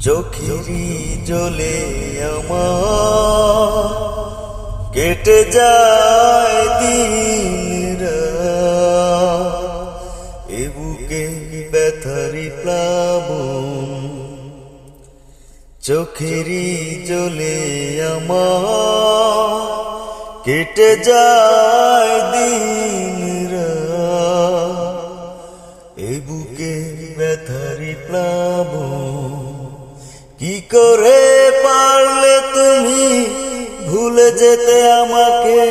চোখেরই জলে আমার কেটে যায় দিন এ বুকে ব্যথারি প্লাবন। চোখেরই জলে আমার কেটে যায় দিন এ বুকে ব্যথারি প্লাবন। কি করে পারলে তুমি ভুলে যেতে আমাকে?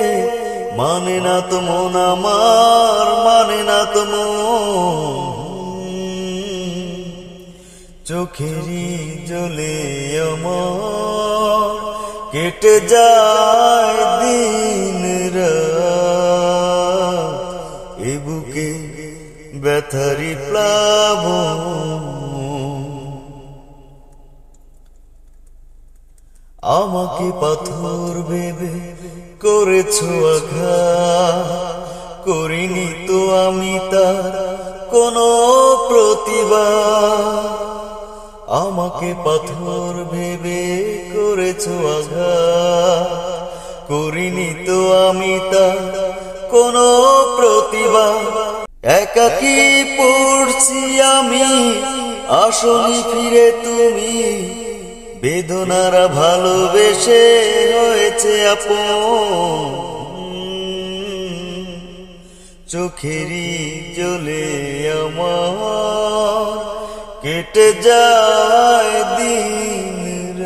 মানে না তো মন আমার, মানে না তো মন। চোখেরই জলে আমার কেটে যায় দিন এ বুকে ব্যথারি প্লাবন। আমাকে পাথর ভেবে করেছো আঘাত, করিনি তো আমি তার কোনো প্রতিবাদ। আমাকে পাথর ভেবে করেছো আঘাত, করিনি তো আমি তার কোনো প্রতিবাদ। একাকী পড়ছি আমি, আসনি ফিরে তুমি। বেদনারা ভালোবেসে হয়েছে আপন। চোখেরই জলে আমার কেটে যায় দিন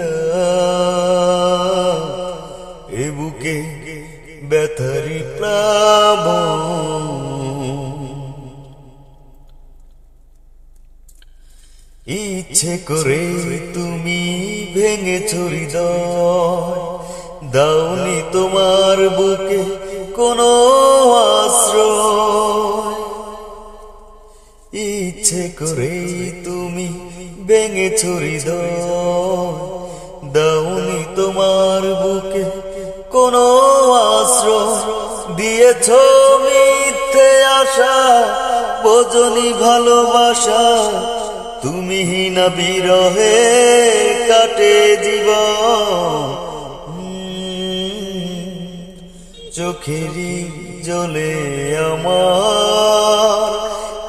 এ বুকে ব্যথারি প্লাবন। ইচ্ছে করে তুমি ভেঙেছো হৃদয়, দাওনি তোমার বুকে কোনো আশ্রয়। ইচ্ছে করে তুমি ভেঙেছো হৃদয়, দাওনি তোমার বুকে কোনো আশ্রয়। দিয়েছো মিথ্যে আশা, বোঝনি ভালোবাসা। তুমি না বিরহে কাটে জীবন। চোখেরই জলে আমার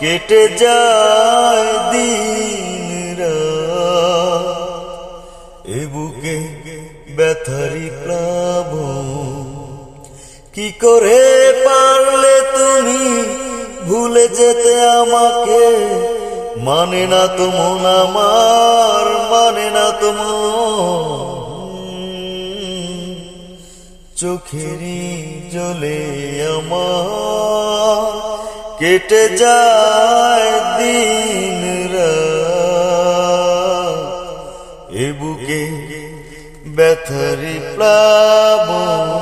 কেটে যায় দিন এ বুকে ব্যথারি প্লাবন। কি করে পারলে তুমি ভুলে যেতে আমাকে? মানে না তো মন আমার, মানে না তো মন। চোখেরই জলে আমার কেটে যায় দিন এ বুকে ব্যথারি প্লাবন।